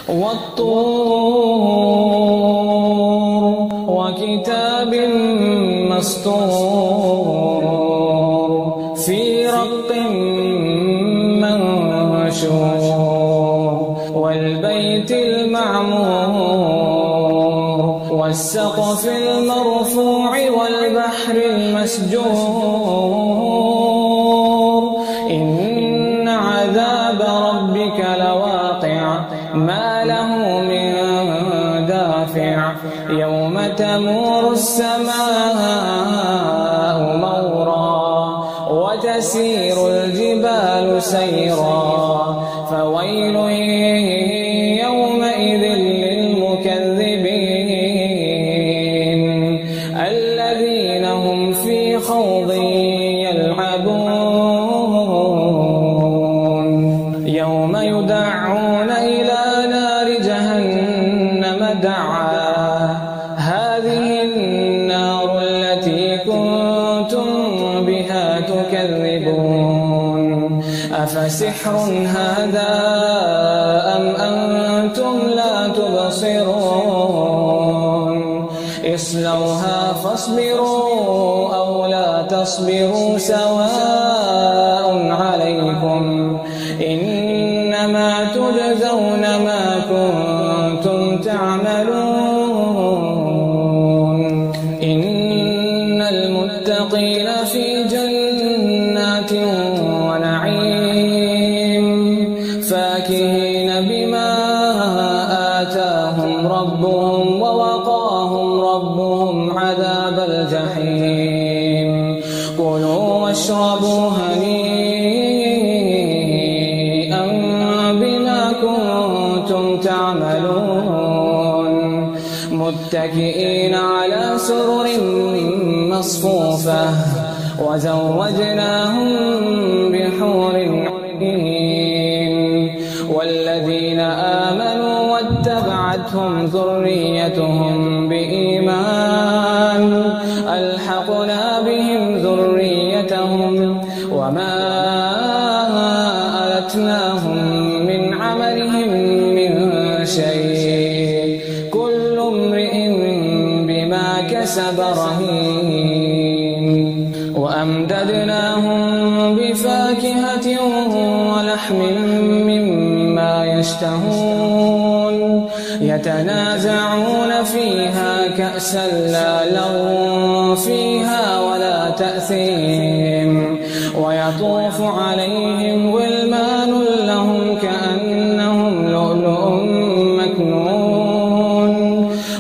والطور وكتاب مسطور في رق منشور والبيت المعمور والسقف المرفوع والبحر المسجور إن عذاب ربك لواقع ما له من دافع يوم تمور السماء مورا وتسير الجبال سيرا فويل يومئذ للمكذبين الذين هم في خوض يلعبون يوم يدعون إلى نار جهنم دعا هذه النار التي كنتم بها تكذبون أفسحر هذا أم أنتم لا تبصرون اصلوها فاصبروا أو لا تصبروا سواء عليكم إنما تجزون ما كنتم تعملون إن المتقين في جنات ونعيم فاكهين بما آتاهم ربهم ووقاهم ربهم عذاب الجحيم كلوا واشربوا هنيئا بما كنتم تعملون متكئين على سرر مصفوفة وزوجناهم بحور عين والذين آمنوا واتبعتهم ذريتهم بإيمان ألحقنا بهم ذريتهم وما ألتناهم من عملهم من شيء كل امرئ بما كسب رهين وأمددناهم بفاكهة ولحم مما يشتهون يتنازعون فيها كأسا لا لغو فيها ولا تأثيم ويطوف عليهم غلمان لهم كأنهم لؤلؤ مكنون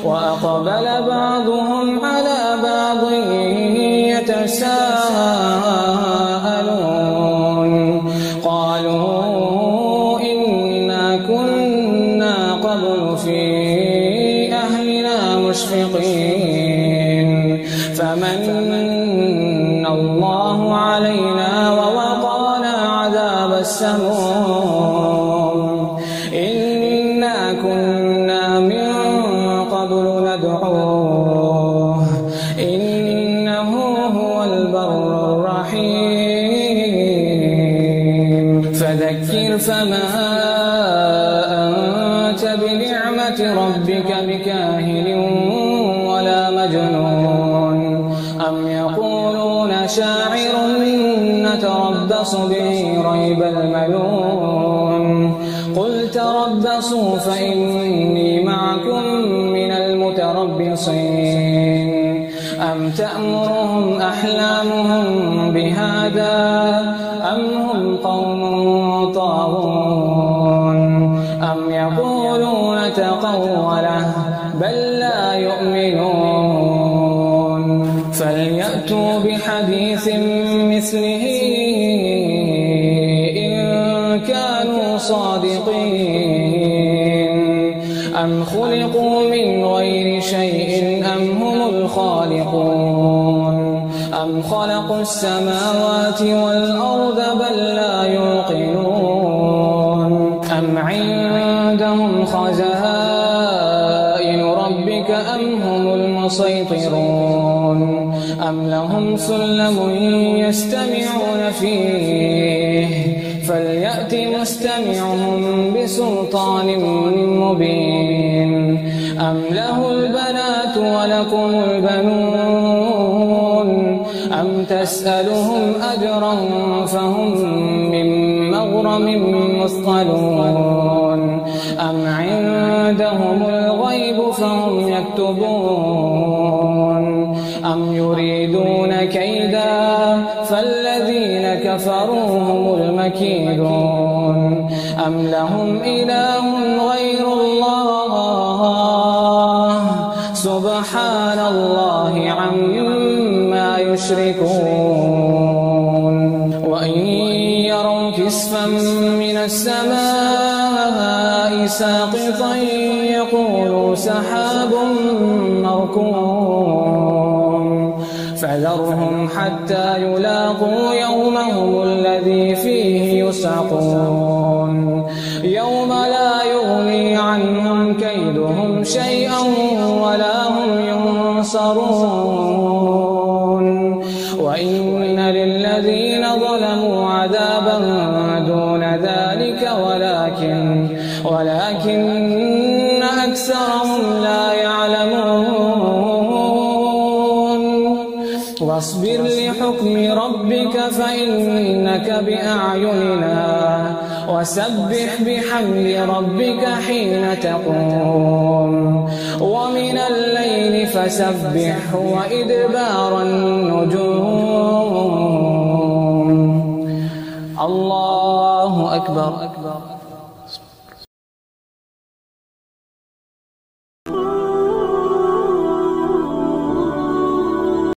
وأقبل بعضهم على بعض يتساءلون قالوا إنا كنا قبل في أهلنا مشفقين فمن الله علينا ووقانا عذاب السموم إنا كنا من قبل ندعوه إنه هو البر الرحيم فذكر فما أنت بنعمة ربك بكاهن ولا مجنون أم يقولون شاعر نتربص به ريب المنون قل تربصوا فإني معكم من المتربصين أم تأمرهم أحلامهم بهذا أم هم قوم طاغون أم يقولون تقوله بل لا يؤمنون فليأتوا بحديث مثله إن كانوا صادقين أم خلقوا من غير شيء أم هم الخالقون أم خلقوا السماوات والأرض بل لا يوقنون أم عندهم خزائن ربك أم هم المسيطرون أم لهم سلم يستمعون فيه فليأت مستمعهم بسلطان مبين أم له البنات ولكم البنون أم تسألهم أجرا فهم من مغرم مثقلون أم عندهم الغيب فهم يكتبون أم يريدون كيدا فالذين كفروا هم المكيدون أم لهم إله غير الله سبحان الله عما يشركون وإن يروا كسفا من السماء ساقطا يقولوا سحاب مركوم فذرهم حتى يلاقوا يومهم الذي فيه يسعقون يوم لا يغني عنهم كيدهم شيئا ولا هم ينصرون وإن للذين ظلموا عذابا دون ذلك ولكن أكثرهم لا يعلمون واصبر لحكم ربك فإنك بأعيننا وسبح بحمد ربك حين تقوم ومن الليل فسبحه وإدبار النجوم الله أكبر